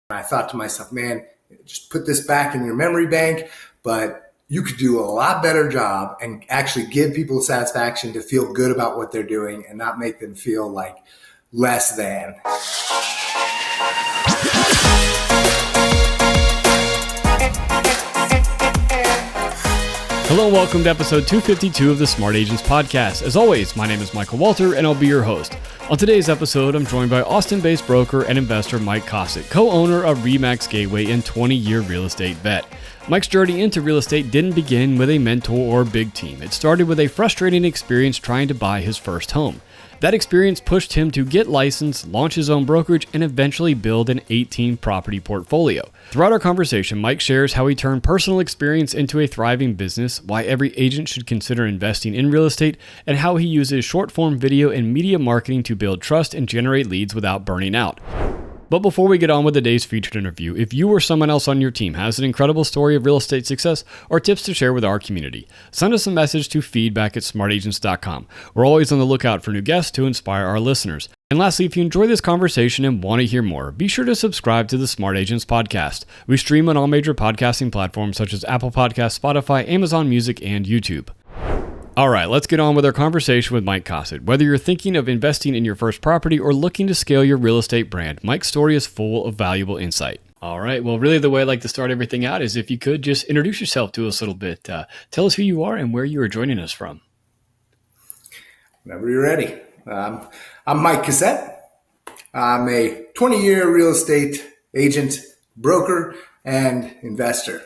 I thought to myself, man, just put this back in your memory bank, but you could do a lot better job and actually give people satisfaction to feel good about what they're doing and not make them feel like less than. Hello and welcome to episode 252 of the Smart Agents Podcast. As always, my name is Michael Walter and I'll be your host. On today's episode, I'm joined by Austin-based broker and investor Mike Cossette, co-owner of RE/MAX Gateway and 20-year real estate vet. Mike's journey into real estate didn't begin with a mentor or big team. It started with a frustrating experience trying to buy his first home. That experience pushed him to get licensed, launch his own brokerage, and eventually build an 18-property portfolio. Throughout our conversation, Mike shares how he turned personal experience into a thriving business, why every agent should consider investing in real estate, and how he uses short-form video and media marketing to build trust and generate leads without burning out. But before we get on with today's featured interview, if you or someone else on your team has an incredible story of real estate success or tips to share with our community, send us a message to feedback@smartagents.com. We're always on the lookout for new guests to inspire our listeners. And lastly, if you enjoy this conversation and want to hear more, be sure to subscribe to the Smart Agents Podcast. We stream on all major podcasting platforms such as Apple Podcasts, Spotify, Amazon Music, and YouTube. All right, let's get on with our conversation with Mike Cossette. Whether you're thinking of investing in your first property or looking to scale your real estate brand, Mike's story is full of valuable insight. All right, well, really the way I like to start everything out is if you could just introduce yourself to us a little bit. Tell us who you are and where you are joining us from. Whenever you're ready. I'm Mike Cossette. I'm a 20-year real estate agent, broker, and investor.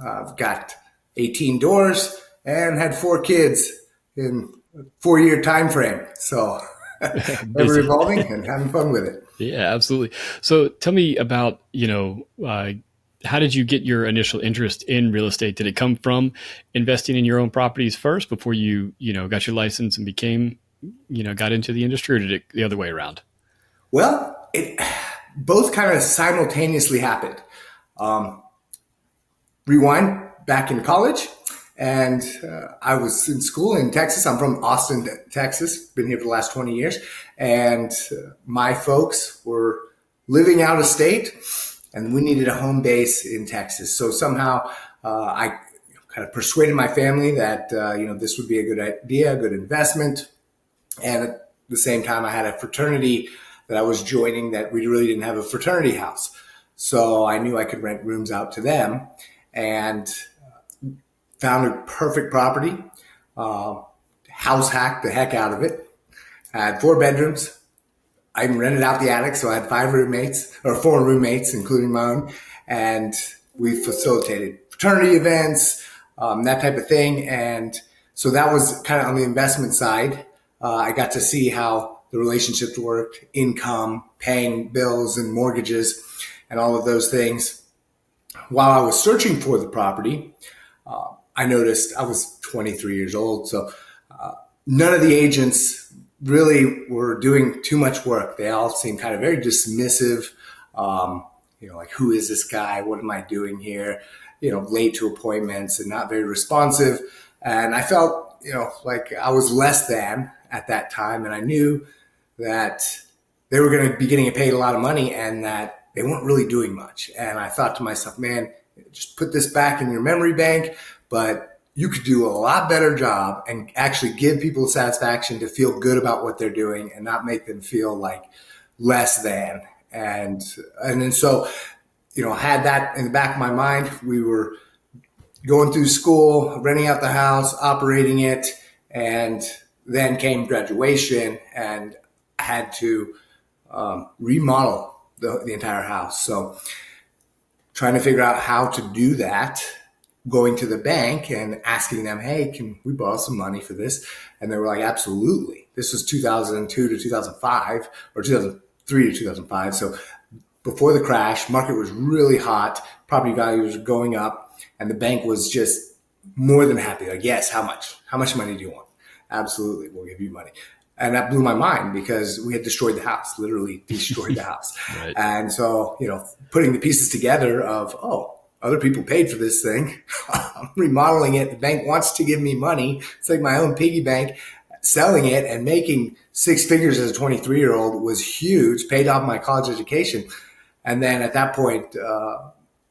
I've got 18 doors and had 4 kids in a 4-year time frame. So ever evolving and having fun with it. Yeah, absolutely. So tell me about, how did you get your initial interest in real estate? Did it come from investing in your own properties first before you got your license and became, got into the industry, or did it the other way around? Well, it both kind of simultaneously happened. Rewind back in college. And I was in school in Texas. I'm from Austin, Texas. Been here for the last 20 years. And my folks were living out of state, and we needed a home base in Texas. So somehow I kind of persuaded my family that this would be a good idea, a good investment. And at the same time, I had a fraternity that I was joining that we really didn't have a fraternity house. So I knew I could rent rooms out to them, and found a perfect property, house hacked the heck out of it. I had 4 bedrooms. I even rented out the attic, so I had 4 roommates, including my own. And we facilitated fraternity events, that type of thing. And so that was kind of on the investment side. I got to see how the relationships worked, income, paying bills and mortgages, and all of those things. While I was searching for the property, I noticed I was 23 years old, so none of the agents really were doing too much work. They all seemed kind of very dismissive, like, who is this guy? What am I doing here? Late to appointments and not very responsive. And I felt, like I was less than at that time. And I knew that they were going to be getting paid a lot of money and that they weren't really doing much. And I thought to myself, man, just put this back in your memory bank, but you could do a lot better job and actually give people satisfaction to feel good about what they're doing and not make them feel like less than. And then so, I had that in the back of my mind. We were going through school, renting out the house, operating it, and then came graduation, and I had to remodel the entire house. So trying to figure out how to do that, going to the bank and asking them, hey, can we borrow some money for this? And they were like, absolutely. This was 2002 to 2005 or 2003 to 2005. So before the crash, market was really hot. Property values were going up, and the bank was just more than happy. Like, yes, how much? How much money do you want? Absolutely, we'll give you money. And that blew my mind because we had destroyed the house, literally destroyed the house. Right. And so, putting the pieces together of, other people paid for this thing. I'm remodeling it. The bank wants to give me money. It's like my own piggy bank. Selling it and making 6 figures as a 23-year-old was huge, paid off my college education. And then at that point,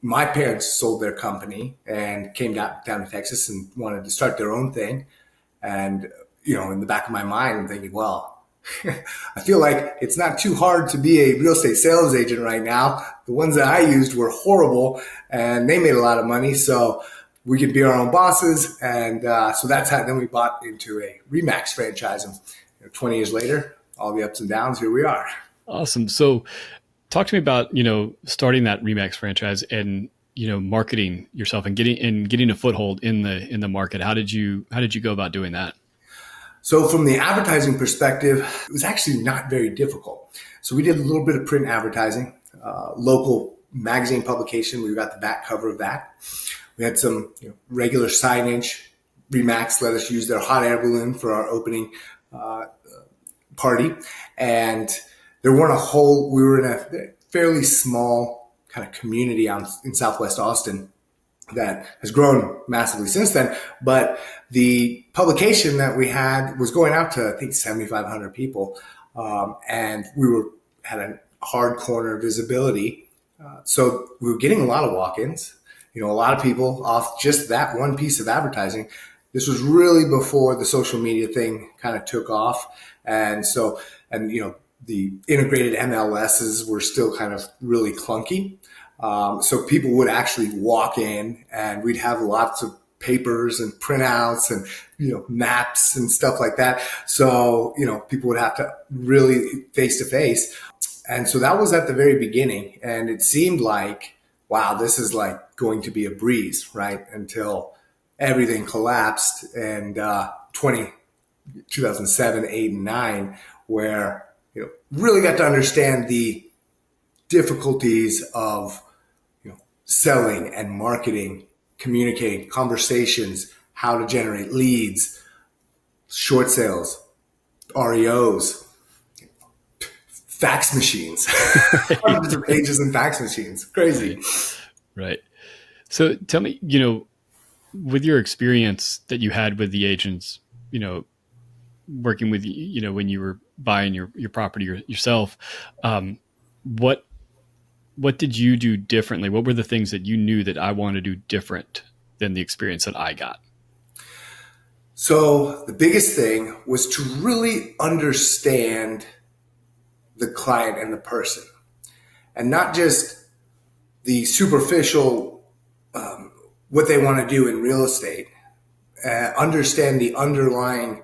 my parents sold their company and came down to Texas and wanted to start their own thing. And, in the back of my mind, I'm thinking, well, I feel like it's not too hard to be a real estate sales agent right now. The ones that I used were horrible and they made a lot of money. So we could be our own bosses. And so that's how then we bought into a REMAX franchise. And 20 years later, all the ups and downs, here we are. Awesome. So talk to me about, starting that REMAX franchise and, marketing yourself and getting a foothold in the market. How did you go about doing that? So from the advertising perspective, it was actually not very difficult. So we did a little bit of print advertising, local magazine publication. We got the back cover of that. We had some regular signage. REMAX let us use their hot air balloon for our opening party. And we were in a fairly small kind of community in Southwest Austin that has grown massively since then. But the publication that we had was going out to, I think, 7,500 people. And had a hard corner visibility. So we were getting a lot of walk-ins, a lot of people off just that one piece of advertising. This was really before the social media thing kind of took off. And the integrated MLSs were still kind of really clunky. So people would actually walk in and we'd have lots of papers and printouts and, maps and stuff like that. So, people would have to really face to face. And so that was at the very beginning. And it seemed like, wow, this is like going to be a breeze, right? Until everything collapsed in 2007, 8, and 9, where, really got to understand the difficulties of selling and marketing, communicating, conversations, how to generate leads, short sales, REOs, fax machines, hundreds of pages in fax machines. Crazy. Right. So tell me, with your experience that you had with the agents, working with, when you were buying your property yourself, what did you do differently? What were the things that you knew that I want to do different than the experience that I got? So the biggest thing was to really understand the client and the person, and not just the superficial, what they want to do in real estate. Understand the underlying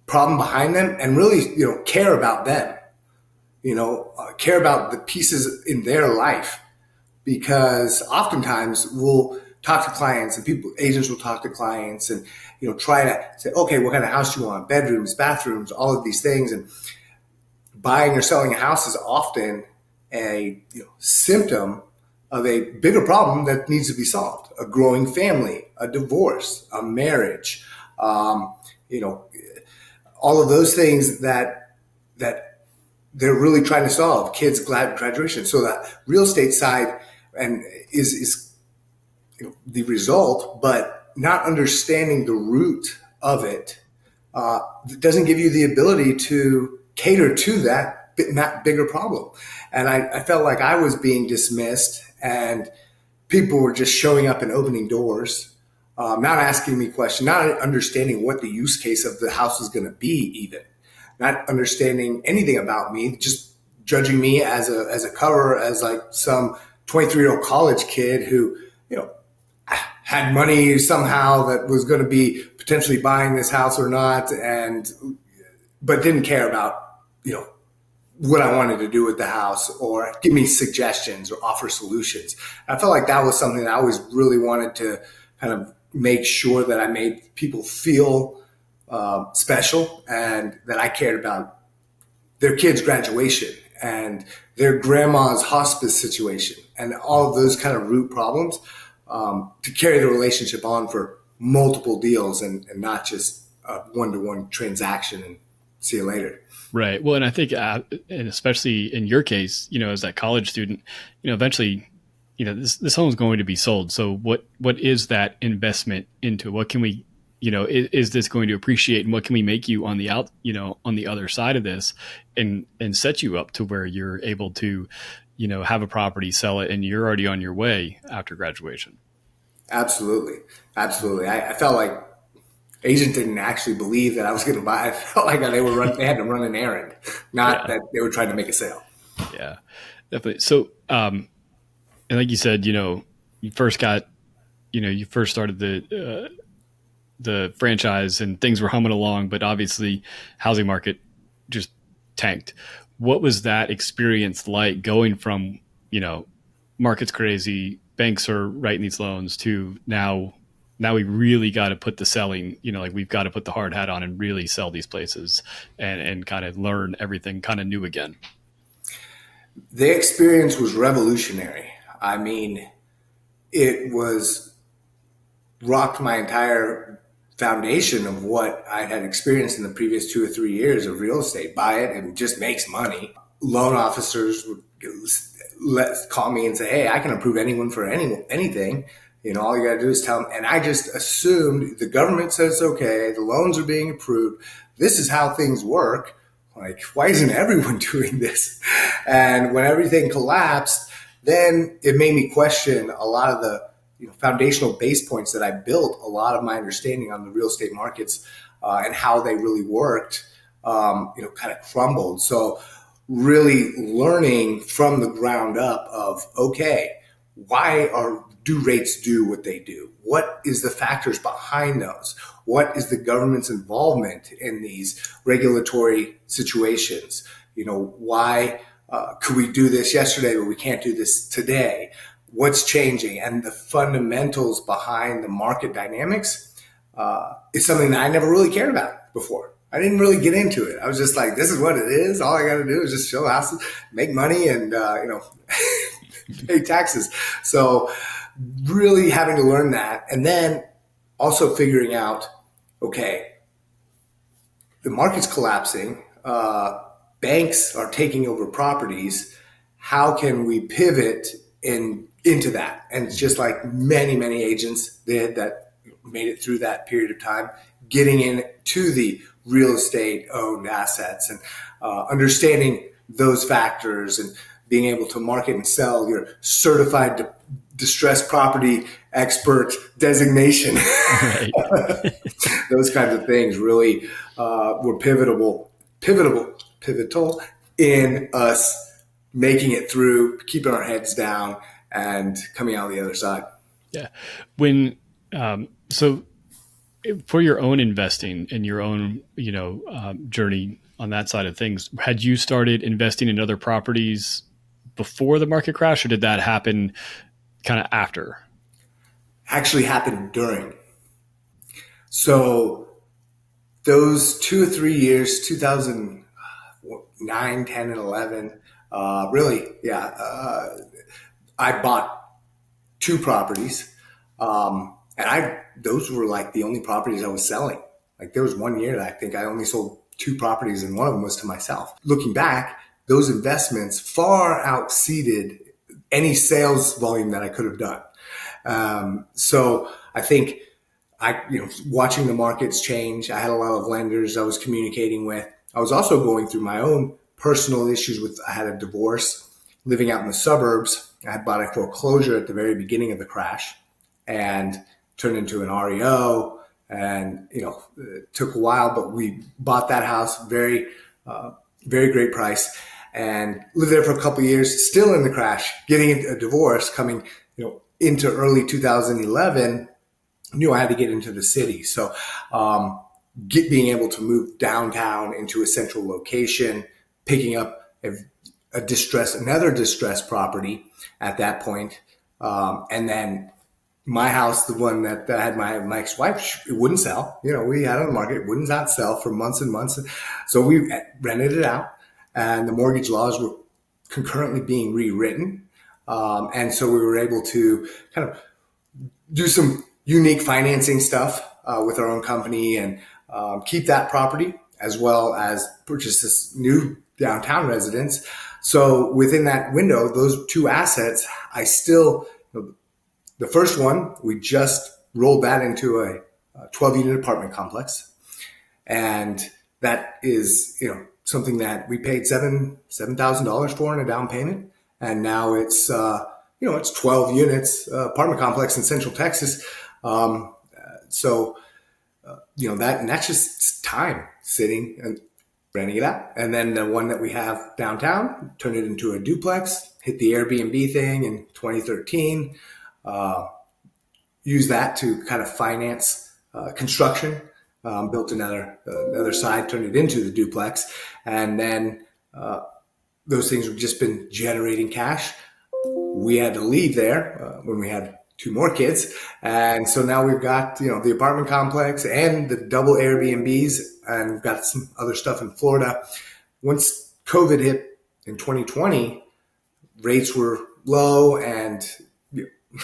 problem behind them and really, care about them. Care about the pieces in their life, because oftentimes we'll talk to clients and agents will talk to clients and, try to say, okay, what kind of house do you want? Bedrooms, bathrooms, all of these things. And buying or selling a house is often a symptom of a bigger problem that needs to be solved: a growing family, a divorce, a marriage, all of those things that they're really trying to solve. Kids' graduation. So that real estate side is the result, but not understanding the root of it doesn't give you the ability to cater to that bigger problem. And I felt like I was being dismissed, and people were just showing up and opening doors, not asking me questions, not understanding what the use case of the house was going to be, even not understanding anything about me, just judging me as a cover, as like some 23-year-old college kid who, had money somehow that was going to be potentially buying this house or not, but didn't care about, what I wanted to do with the house or give me suggestions or offer solutions. I felt like that was something that I always really wanted to kind of make sure that I made people feel special, and that I cared about their kids' graduation and their grandma's hospice situation and all of those kind of root problems, to carry the relationship on for multiple deals and not just a one-to-one transaction and see you later. Right. Well, and I think, and especially in your case, as that college student, eventually, this home is going to be sold. So what is that investment into? What can we, is this going to appreciate, and what can we make you on the on the other side of this, and set you up to where you're able to, have a property, sell it, and you're already on your way after graduation. Absolutely. Absolutely. I felt like agent didn't actually believe that I was going to buy. I felt like they had to run an errand, not Yeah. that they were trying to make a sale. Yeah, definitely. So, and like you said, you first got, you first started the franchise and things were humming along, but obviously housing market just tanked. What was that experience like going from, market's crazy, banks are writing these loans to now we really got to put the selling, like we've got to put the hard hat on and really sell these places and kind of learn everything kind of new again. The experience was revolutionary. I mean, it was rocked my entire foundation of what I had experienced in the previous 2 or 3 years of real estate. Buy it and it just makes money. Loan officers would call me and say, "Hey, I can approve anyone for anything. All you got to do is tell them." And I just assumed the government says, okay, the loans are being approved. This is how things work. Like, why isn't everyone doing this? And when everything collapsed, then it made me question a lot of the foundational base points that I built. A lot of my understanding on the real estate markets and how they really worked, kind of crumbled. So really learning from the ground up of, okay, why do rates do what they do? What is the factors behind those? What is the government's involvement in these regulatory situations? Why could we do this yesterday, but we can't do this today? What's changing? And the fundamentals behind the market dynamics is something that I never really cared about before. I didn't really get into it. I was just like, this is what it is. All I got to do is just show houses, make money, and pay taxes. So really having to learn that, and then also figuring out, okay, the market's collapsing. Banks are taking over properties. How can we pivot into that? And it's just like many, many agents did that made it through that period of time, getting into the real estate owned assets and understanding those factors and being able to market and sell your certified distressed property expert designation. Right. Those kinds of things really were pivotal in us making it through, keeping our heads down, and coming out the other side. Yeah. When so for your own investing and your own journey on that side of things, had you started investing in other properties before the market crash, or did that happen kind of after? Actually happened during. So those 2 or 3 years, 2009, 10, and 11, I bought 2 properties. And those were like the only properties I was selling. Like there was 1 year that I think I only sold 2 properties, and one of them was to myself. Looking back, those investments far outseeded any sales volume that I could have done. So I think watching the markets change, I had a lot of lenders I was communicating with. I was also going through my own personal issues I had a divorce, living out in the suburbs. I had bought a foreclosure at the very beginning of the crash and turned into an REO. And, it took a while, but we bought that house, very, very great price, and lived there for a couple of years, still in the crash, getting a divorce, coming, into early 2011, knew I had to get into the city. So, being able to move downtown into a central location, picking up another distressed property at that point, and then my house, the one that I had my ex-wife, it wouldn't sell. We had it on the market, it would not sell for months and months. So we rented it out, and the mortgage laws were concurrently being rewritten. And so we were able to kind of do some unique financing stuff with our own company and keep that property, as well as purchase this new downtown residence. So within that window, those 2 assets, I still, the first one, we just rolled that into a 12-unit apartment complex. And that is, something that we paid $7,000 for in a down payment. and now it's 12 units, apartment complex in Central Texas. So that's just time sitting and renting it out. And then the one that we have downtown, turn it into a duplex, hit the Airbnb thing in 2013, use that to kind of finance construction, built another side, turned it into the duplex. And then those things have just been generating cash. We had to leave there when we had two more kids. And so now we've got, the apartment complex and the double Airbnbs, and we've got some other stuff in Florida. Once COVID hit in 2020, rates were low and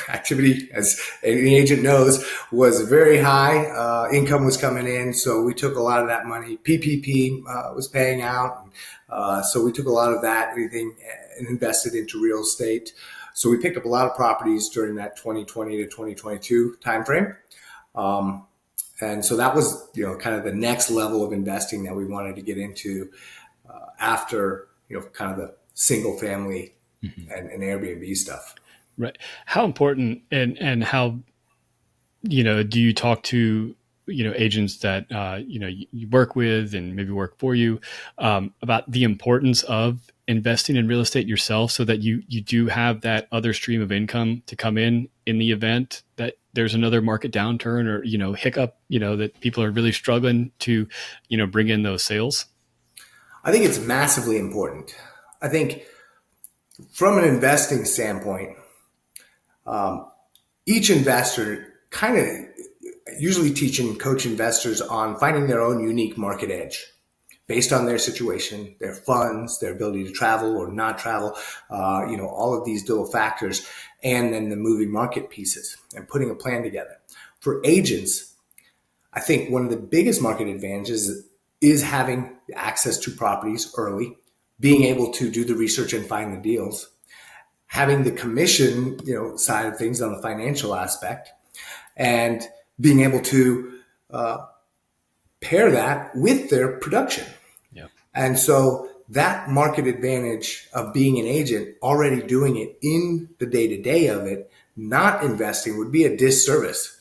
activity, as any agent knows, was very high. Income was coming in. So we took a lot of that money. PPP was paying out. So we took a lot of that, everything, and invested into real estate. So we picked up a lot of properties during that 2020 to 2022 timeframe. And so that was, kind of the next level of investing that we wanted to get into after, kind of the single family and Airbnb stuff. Right. How important and how, do you talk to, agents that, you work with and maybe work for you about the importance of investing in real estate yourself so that you do have that other stream of income to come in the event that there's another market downturn or, hiccup, that people are really struggling to, bring in those sales? I think it's massively important. I think from an investing standpoint, each investor kind of usually teach and coach investors on finding their own unique market edge based on their situation, their funds, their ability to travel or not travel, all of these little factors, and then the moving market pieces and putting a plan together. For agents, I think one of the biggest market advantages is having access to properties early, being able to do the research and find the deals, having the commission, side of things on the financial aspect, and being able to pair that with their production. Yeah. And so that market advantage of being an agent, already doing it in the day-to-day of it, not investing would be a disservice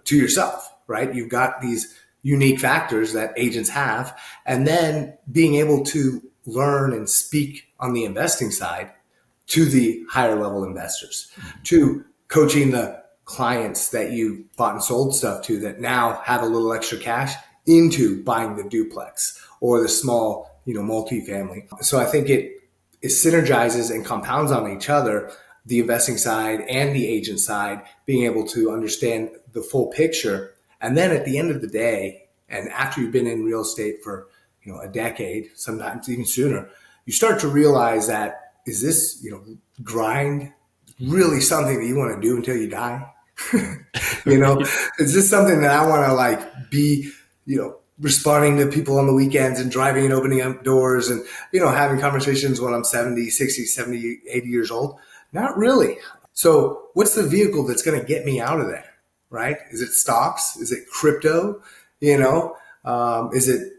to yourself, right? You've got these unique factors that agents have, and then being able to learn and speak on the investing side to the higher level investors, to coaching the clients that you bought and sold stuff to that now have a little extra cash into buying the duplex or the small, multifamily. So I think it synergizes and compounds on each other, the investing side and the agent side, being able to understand the full picture. And then at the end of the day, and after you've been in real estate for, a decade, sometimes even sooner, you start to realize that, is this, grind really something that you want to do until you die? Is this something that I want to be, responding to people on the weekends and driving and opening up doors and, having conversations when I'm 70, 60, 70, 80 years old? Not really. So what's the vehicle that's going to get me out of there? Right? Is it stocks? Is it crypto? Is it,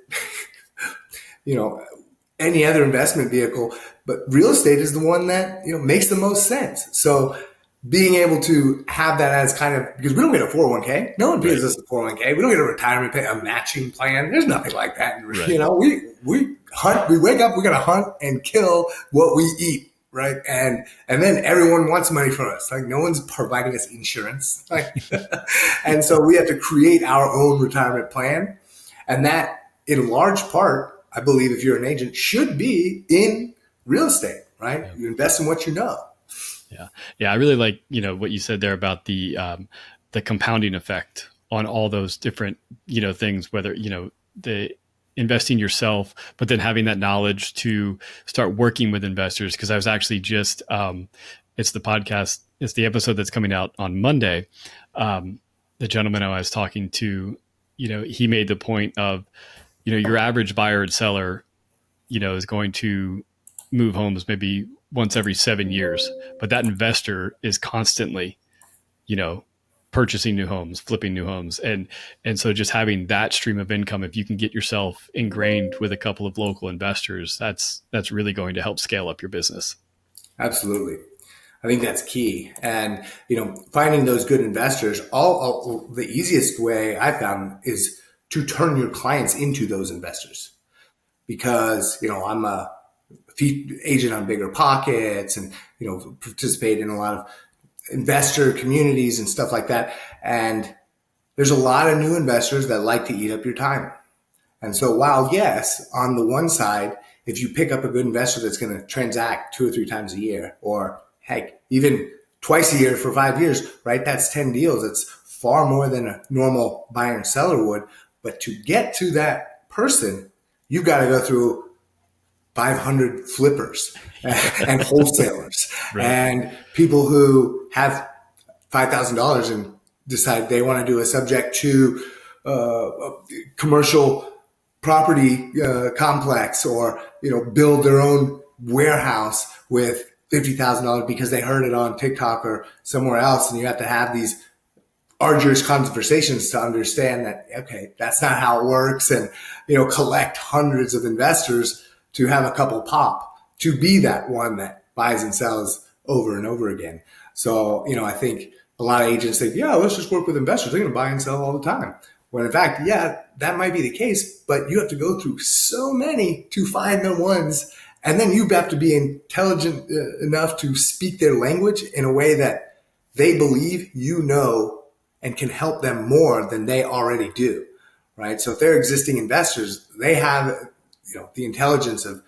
any other investment vehicle? But real estate is the one that, makes the most sense. So being able to have that as kind of, because we don't get a 401k. No one pays us a 401k. We don't get a retirement pay, a matching plan. There's nothing like that. Right. We hunt, we wake up, we got to hunt and kill what we eat. Right. And then everyone wants money from us. No one's providing us insurance. And so we have to create our own retirement plan. And that, in large part, I believe if you're an agent, should be in real estate, right? Yeah. You invest in what you know. Yeah. Yeah. I really like, what you said there about the compounding effect on all those different, things, whether, the investing yourself, but then having that knowledge to start working with investors. Cause I was actually just, it's the episode that's coming out on Monday. The gentleman I was talking to, he made the point of, your average buyer and seller, is going to move homes maybe once every 7 years, but that investor is constantly, purchasing new homes, flipping new homes. And so just having that stream of income, if you can get yourself ingrained with a couple of local investors, that's really going to help scale up your business. Absolutely. I think that's key. And, finding those good investors, all the easiest way I found is to turn your clients into those investors because, I'm a agent on Bigger Pockets and, participate in a lot of investor communities and stuff like that. And there's a lot of new investors that like to eat up your time. And so while yes, on the one side, if you pick up a good investor that's going to transact 2 or 3 times a year, or heck, even twice a year for 5 years, right? That's 10 deals. It's far more than a normal buyer and seller would. But to get to that person, you got to go through 500 flippers and wholesalers Right. and people who have $5,000 and decide they want to do a subject to commercial property complex, or build their own warehouse with $50,000 because they heard it on TikTok or somewhere else, and you have to have these arduous conversations to understand that, okay, that's not how it works, and collect hundreds of investors to have a couple pop to be that one that buys and sells over and over again. So I think a lot of agents think, yeah, let's just work with investors, they're going to buy and sell all the time. When in fact, yeah, that might be the case, but you have to go through so many to find the ones. And then you have to be intelligent enough to speak their language in a way that they believe and can help them more than they already do, right? So if they're existing investors, they have the intelligence of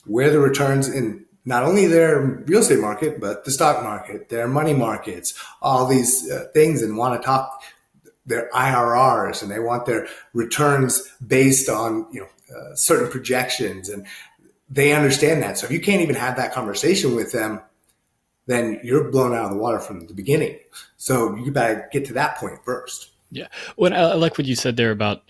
where the returns in not only their real estate market, but the stock market, their money markets, all these things, and want to talk their IRRs, and they want their returns based on certain projections, and they understand that. So if you can't even have that conversation with them, then you're blown out of the water from the beginning. So you got to get to that point first. Yeah. Well, I like what you said there about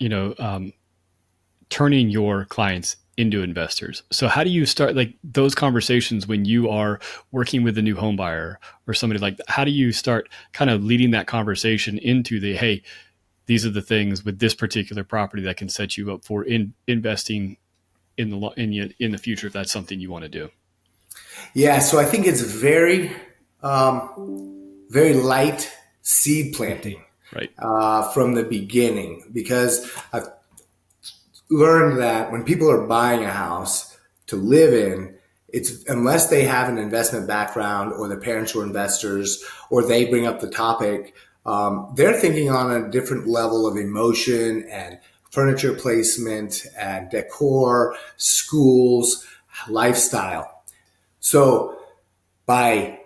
turning your clients into investors. So how do you start like those conversations when you are working with a new home buyer or somebody like that? How do you start kind of leading that conversation into the, hey, these are the things with this particular property that can set you up for investing in the future if that's something you want to do? Yeah, so I think it's very, very light seed planting, right? From the beginning, because I've learned that when people are buying a house to live in, it's unless they have an investment background or their parents were investors or they bring up the topic, they're thinking on a different level of emotion and furniture placement and decor, schools, lifestyle. So by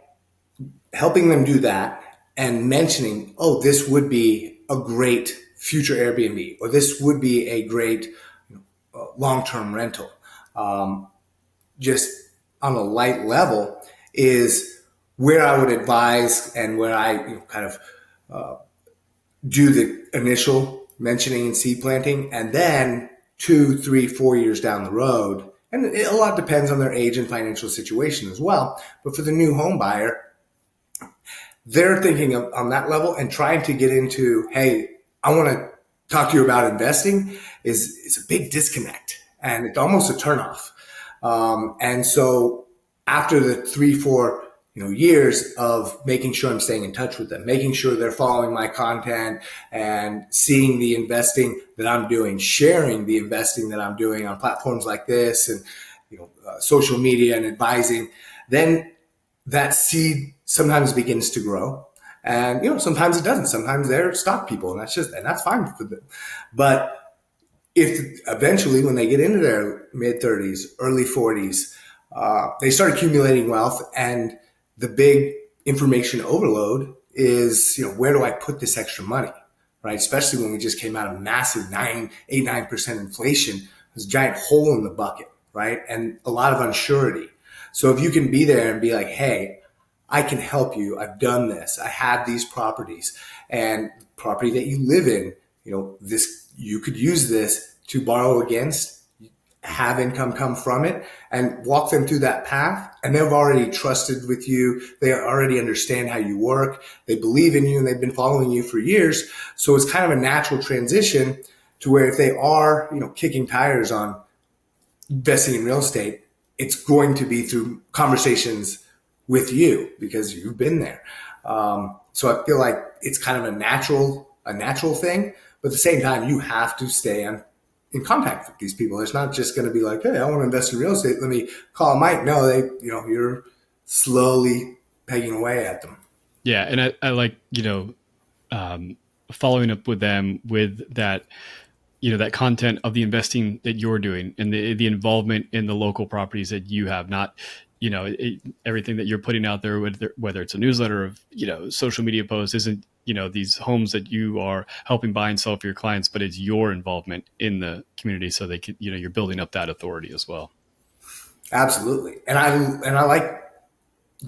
helping them do that and mentioning, oh, this would be a great future Airbnb, or this would be a great long-term rental, just on a light level, is where I would advise and where I kind of do the initial mentioning and seed planting, and then 2, 3, 4 years down the road, and a lot depends on their age and financial situation as well. But for the new home buyer, they're thinking on that level and trying to get into, hey, I want to talk to you about investing is a big disconnect, and it's almost a turnoff. And so after the 3, 4 years of making sure I'm staying in touch with them, making sure they're following my content and seeing the investing that I'm doing, sharing the investing that I'm doing on platforms like this and social media and advising, then that seed sometimes begins to grow. And sometimes it doesn't. Sometimes they're stock people, and that's fine for them. But if eventually, when they get into their mid 30s, early 40s, they start accumulating wealth, and the big information overload is, where do I put this extra money, right? Especially when we just came out of massive 9% inflation, there's a giant hole in the bucket, right? And a lot of unsurety. So if you can be there and be like, hey, I can help you. I've done this. I have these properties, and property that you live in, you could use this to borrow against, have income come from it, and walk them through that path. And they've already trusted with you. They already understand how you work. They believe in you, and they've been following you for years. So it's kind of a natural transition to where if they are, kicking tires on investing in real estate, it's going to be through conversations with you because you've been there. So I feel like it's kind of a natural thing, but at the same time, you have to stay in contact with these people. It's not just going to be like, hey, I want to invest in real estate. Let me call Mike. No, you're slowly pegging away at them. Yeah. And I like, following up with them with that, that content of the investing that you're doing and the involvement in the local properties that you have, not, everything that you're putting out there, whether it's a newsletter of, social media posts, isn't, these homes that you are helping buy and sell for your clients, but it's your involvement in the community. So they can, you're building up that authority as well. Absolutely. And I like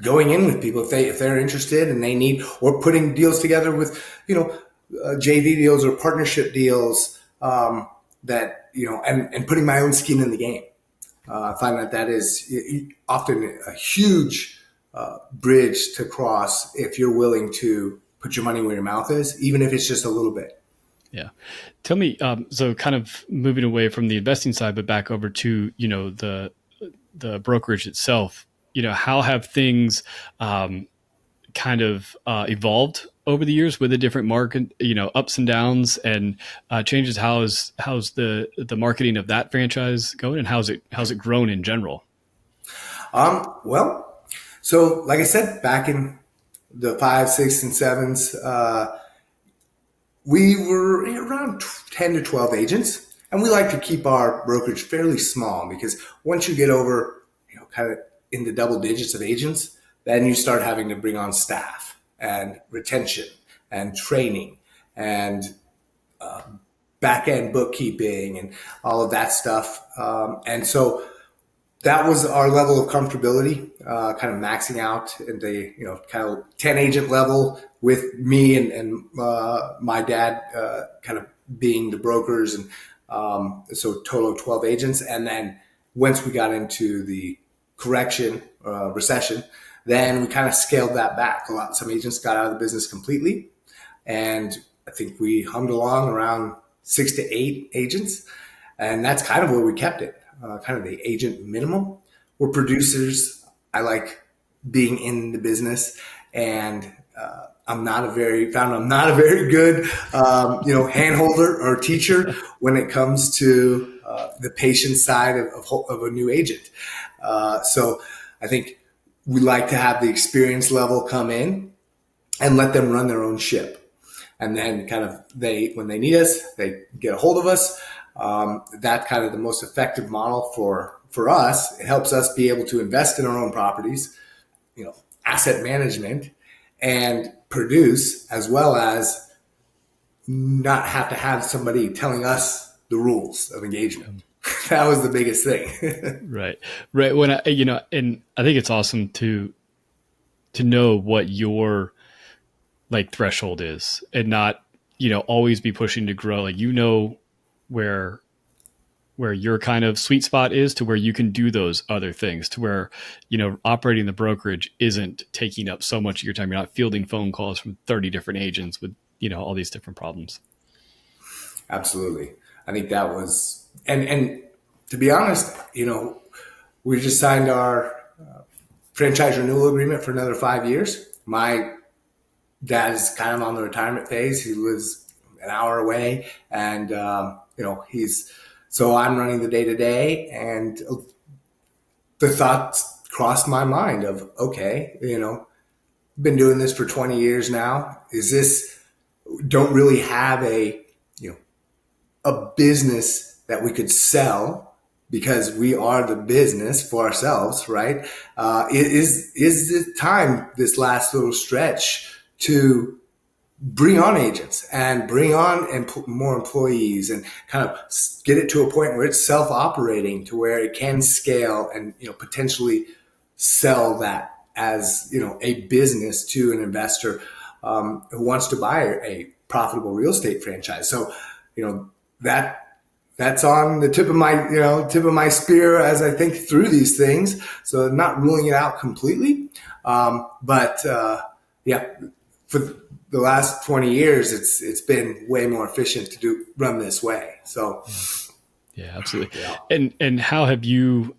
going in with people if they're interested and they need, or putting deals together with, JV deals or partnership deals, that, and putting my own skin in the game. I find that is often a huge bridge to cross if you're willing to put your money where your mouth is, even if it's just a little bit. Yeah. Tell me, so kind of moving away from the investing side, but back over to, the brokerage itself, how have things kind of evolved over the years with the different market, ups and downs and changes? How's the marketing of that franchise going, and how's it grown in general? Well, so like I said, back in the 5, 6, and 7s, we were around 10 to 12 agents, and we like to keep our brokerage fairly small because once you get over, kind of in the double digits of agents, then you start having to bring on staff and retention and training and back end bookkeeping and all of that stuff. And so that was our level of comfortability, kind of maxing out at the, kind of 10 agent level with me and my dad, kind of being the brokers. And so total of 12 agents. And then once we got into the recession, then we kind of scaled that back. Some agents got out of the business completely. And I think we hummed along around 6 to 8 agents. And that's kind of where we kept it. Kind of the agent minimum. We're producers. I like being in the business, and I'm not a very good, handholder or teacher when it comes to the patient side of a new agent. So I think we like to have the experience level come in and let them run their own ship. And then kind of when they need us, they get a hold of us. That kind of the most effective model for us. It helps us be able to invest in our own properties, asset management, and produce, as well as not have to have somebody telling us the rules of engagement. That was the biggest thing. Right. When and I think it's awesome to know what your like threshold is, and not, always be pushing to grow. Like, where your kind of sweet spot is, to where you can do those other things, to where, operating the brokerage isn't taking up so much of your time. You're not fielding phone calls from 30 different agents with, all these different problems. Absolutely. I think that was, and to be honest, we just signed our franchise renewal agreement for another 5 years. My dad is kind of on the retirement phase. He lives an hour away, and, so I'm running the day to day, and the thoughts crossed my mind of, okay, been doing this for 20 years now. Don't really have a business that we could sell because we are the business for ourselves, right? Is the time, this last little stretch, to bring on agents and bring on more employees and kind of get it to a point where it's self-operating, to where it can scale and, potentially sell that as, a business to an investor who wants to buy a profitable real estate franchise. So, that's on the tip of my spear as I think through these things. So I'm not ruling it out completely. But for the last 20 years, it's been way more efficient to run this way. So yeah, absolutely. Yeah. And how have you,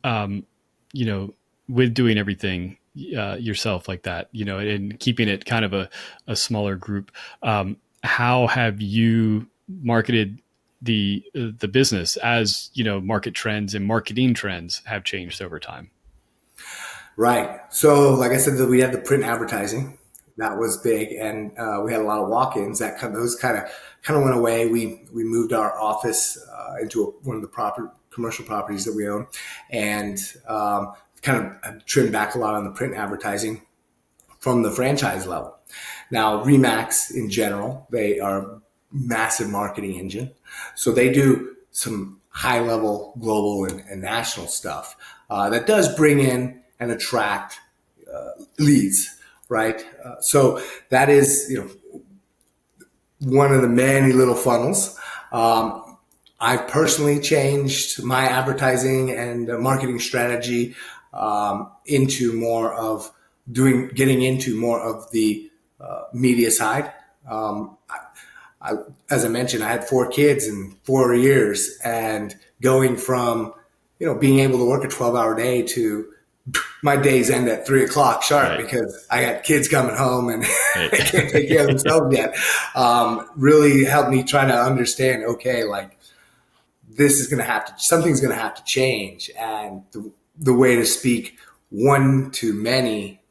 with doing everything yourself like that, and keeping it kind of a smaller group, how have you marketed the business as, market trends and marketing trends have changed over time? Right. So, like I said, we had the print advertising that was big, and we had a lot of walk-ins. Those kind of went away. We moved our office into one of the commercial properties that we own, and kind of trimmed back a lot on the print advertising from the franchise level. Now, Remax in general, they are a massive marketing engine, so they do some high-level global and national stuff that does bring in and attract leads, right? So that is, one of the many little funnels. I've personally changed my advertising and marketing strategy into more of getting into more of the media side. As I mentioned, I had 4 kids in 4 years, and going from, being able to work a 12-hour day to my days end at 3:00 sharp, Right. because I got kids coming home and Right. they can't take care of themselves yet. Really helped me try to understand, okay, like something's going to have to change. And the way to speak one to many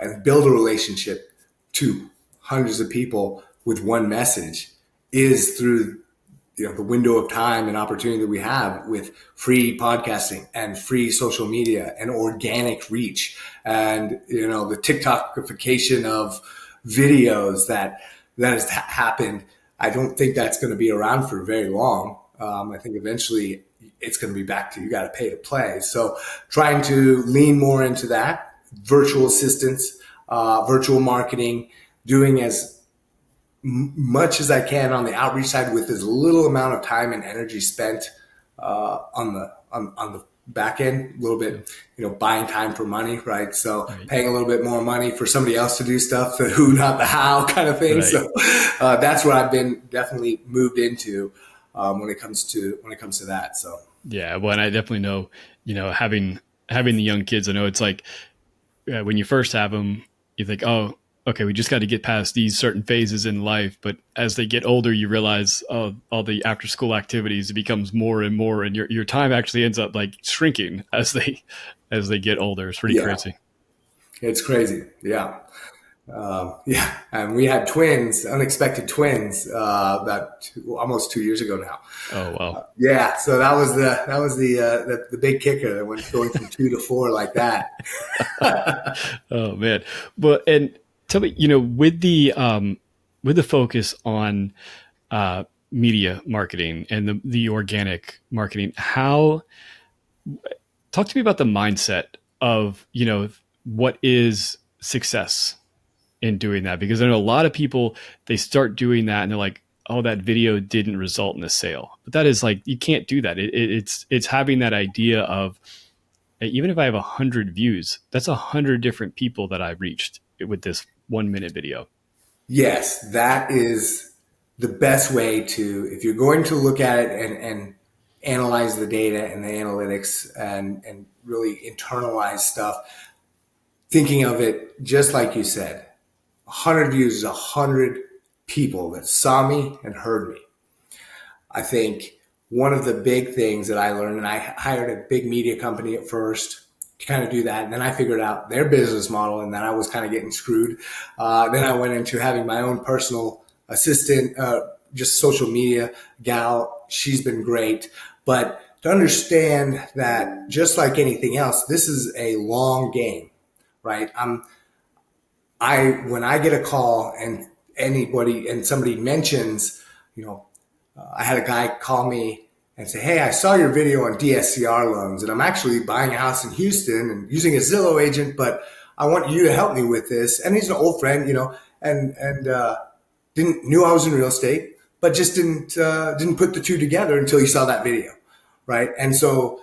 and build a relationship to hundreds of people with one message is through the window of time and opportunity that we have with free podcasting and free social media and organic reach, and the TikTokification of videos that has happened. I don't think that's going to be around for very long. I think eventually it's going to be back to, you got to pay to play. So trying to lean more into that, virtual assistants, virtual marketing, doing as much as I can on the outreach side with as little amount of time and energy spent on the back end. A little bit, buying time for money, right? So Right. paying a little bit more money for somebody else to do stuff, the who, not the how kind of thing. Right. So that's what I've been definitely moved into when it comes to that. So Yeah. Well, and I definitely know, having the young kids, I know it's like, when you first have them, you think, oh, okay, we just got to get past these certain phases in life. But as they get older, you realize, oh, all the after school activities, it becomes more and more, and your time actually ends up like shrinking as they get older. It's pretty crazy. It's crazy. Yeah. Yeah. And we had unexpected twins, about almost 2 years ago now. Oh, wow. Yeah. So that was the big kicker that went going from 2 to 4 like that. Oh man. But, and tell me, with the focus on media marketing and the organic marketing, talk to me about the mindset of, what is success in doing that? Because I know a lot of people, they start doing that and they're like, oh, that video didn't result in a sale. But that is like, you can't do that. It's having that idea of, even if I have 100 views, that's 100 different people that I've reached with this 1 minute video. Yes, that is the best way to, if you're going to look at it and analyze the data and the analytics and really internalize stuff, thinking of it just like you said, 100 views is 100 people that saw me and heard me. I think one of the big things that I learned, and I hired a big media company at first to kind of do that. And then I figured out their business model, and then I was kind of getting screwed. Then I went into having my own personal assistant, just social media gal. She's been great. But to understand that just like anything else, this is a long game, right? When I get a call and somebody mentions, I had a guy call me and say, "Hey, I saw your video on DSCR loans, and I'm actually buying a house in Houston and using a Zillow agent, but I want you to help me with this." And he's an old friend, and knew I was in real estate, but just didn't put the two together until he saw that video, right? And so,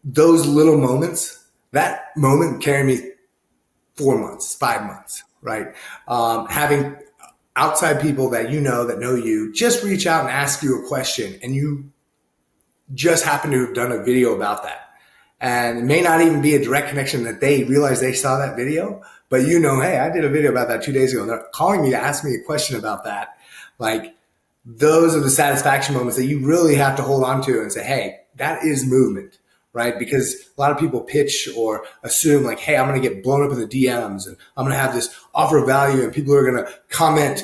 those little moments, that moment carried me 4 months, 5 months, right? Having outside people that that know you just reach out and ask you a question, and you just happen to have done a video about that. And it may not even be a direct connection that they realize they saw that video, but hey, I did a video about that 2 days ago. And they're calling me to ask me a question about that. Like, those are the satisfaction moments that you really have to hold on to and say, hey, that is movement, right? Because a lot of people pitch or assume like, hey, I'm going to get blown up in the DMs and I'm going to have this offer of value and people are going to comment,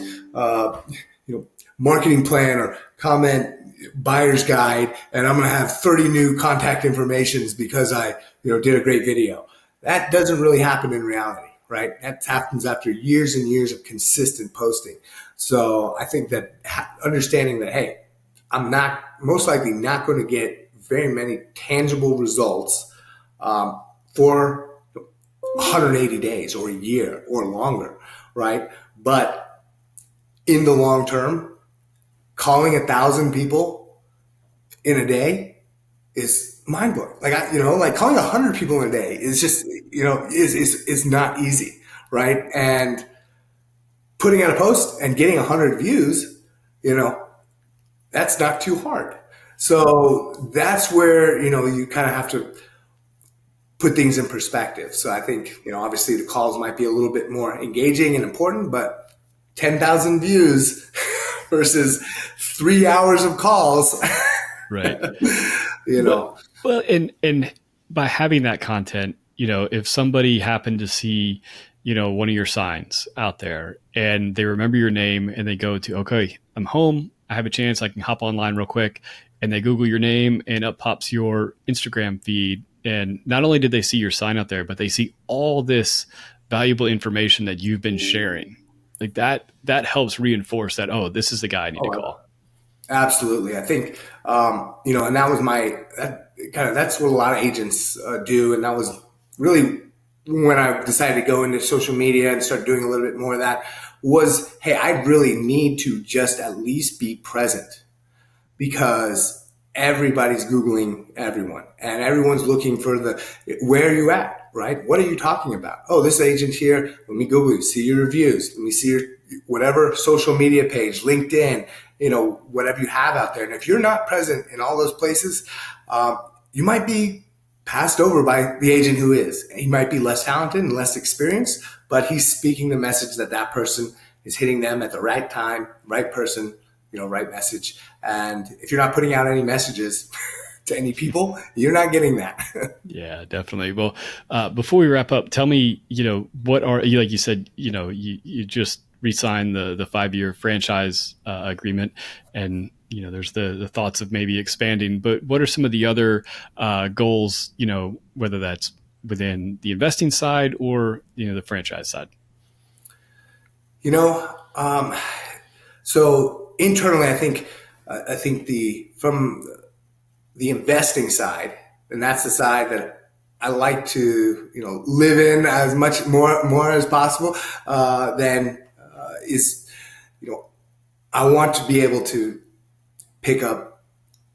marketing plan or comment buyer's guide, and I'm going to have 30 new contact informations because I, did a great video. That doesn't really happen in reality, right? That happens after years and years of consistent posting. So I think that understanding that, hey, I'm most likely not going to get very many tangible results for 180 days or a year or longer, right? But in the long term, calling 1,000 people in a day is mind blowing. Like calling 100 people in a day is just, is not easy, right? And putting out a post and getting 100 views, that's not too hard. So that's where, you kind of have to put things in perspective. So I think, obviously the calls might be a little bit more engaging and important, but 10,000 views versus 3 hours of calls. Right. Well, and by having that content, if somebody happened to see, one of your signs out there and they remember your name and they go to, okay, I'm home, I have a chance, I can hop online real quick, and they Google your name and up pops your Instagram feed. And not only did they see your sign out there, but they see all this valuable information that you've been sharing. Like that helps reinforce that, oh, this is the guy I need to call. Absolutely. I think, and that was that's what a lot of agents do. And that was really when I decided to go into social media and start doing a little bit more of that was, hey, I really need to just at least be present because everybody's Googling everyone and everyone's looking for where are you at, right? What are you talking about? Oh, this agent here. Let me Google you, see your reviews. Let me see your whatever social media page, LinkedIn, whatever you have out there. And if you're not present in all those places, you might be passed over by the agent who is. He might be less talented and less experienced, but he's speaking the message that person is hitting them at the right time, right person, right message. And if you're not putting out any messages to any people, you're not getting that. Yeah, definitely. Well, before we wrap up, tell me, what are you, like you said, you just re-signed the 5-year franchise agreement, and there's the thoughts of maybe expanding, but what are some of the other goals, whether that's within the investing side or the franchise side? So internally, I think from the investing side, and that's the side that I like to live in as much more as possible. Then is I want to be able to pick up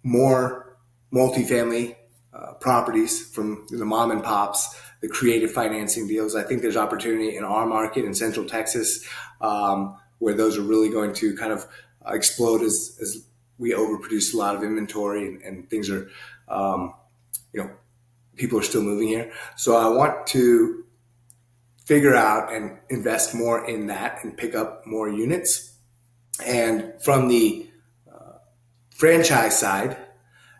more multifamily properties from the mom and pops, the creative financing deals. I think there's opportunity in our market in Central Texas where those are really going to kind of explode as we overproduce a lot of inventory and things are, people are still moving here. So I want to figure out and invest more in that and pick up more units. And from the franchise side,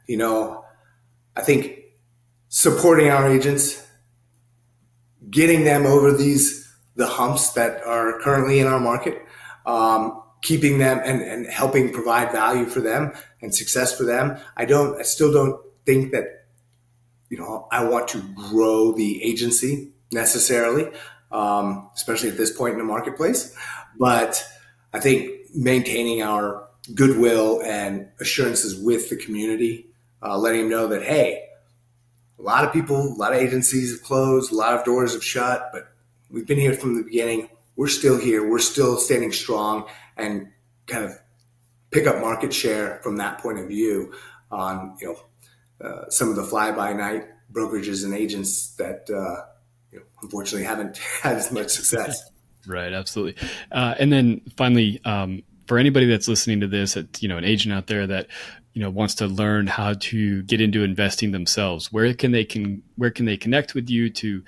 I think supporting our agents, getting them over the humps that are currently in our market, keeping them and helping provide value for them and success for them. I still don't think that, I want to grow the agency necessarily, especially at this point in the marketplace. But I think maintaining our goodwill and assurances with the community, letting them know that, hey, a lot of agencies have closed, a lot of doors have shut, but we've been here from the beginning. We're still here. We're still standing strong and kind of pick up market share from that point of view on, some of the fly-by-night brokerages and agents that, unfortunately haven't had as much success. Right. Absolutely. And then finally, for anybody that's listening to this, an agent out there that wants to learn how to get into investing themselves, where can they connect with you to,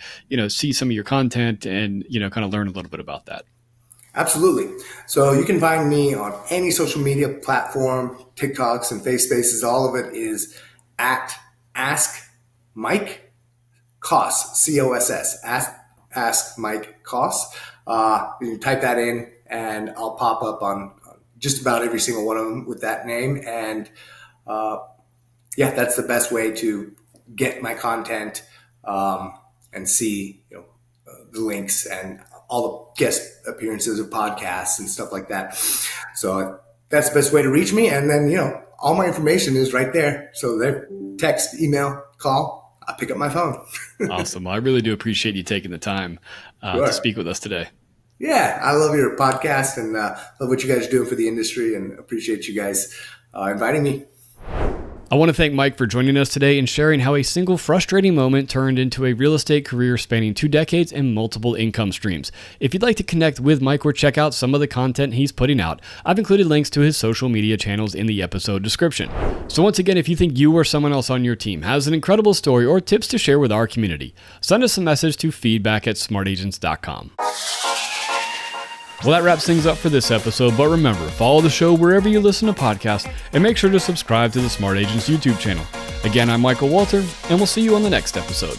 see some of your content and, kind of learn a little bit about that? Absolutely. So you can find me on any social media platform, TikToks and Face Spaces. All of it is at Ask Mike Coss, C-O-S-S, Ask Mike Coss. You can type that in and I'll pop up on just about every single one of them with that name. And that's the best way to get my content and see the links and all the guest appearances of podcasts and stuff like that. So that's the best way to reach me. And then, all my information is right there. So there, text, email, call, I pick up my phone. Awesome. I really do appreciate you taking the time to speak with us today. Yeah, I love your podcast and love what you guys are doing for the industry and appreciate you guys inviting me. I want to thank Mike for joining us today and sharing how a single frustrating moment turned into a real estate career spanning 2 decades and multiple income streams. If you'd like to connect with Mike or check out some of the content he's putting out, I've included links to his social media channels in the episode description. So once again, if you think you or someone else on your team has an incredible story or tips to share with our community, send us a message to feedback@smartagents.com. Well, that wraps things up for this episode, but remember, follow the show wherever you listen to podcasts and make sure to subscribe to the Smart Agents YouTube channel. Again, I'm Michael Walter, and we'll see you on the next episode.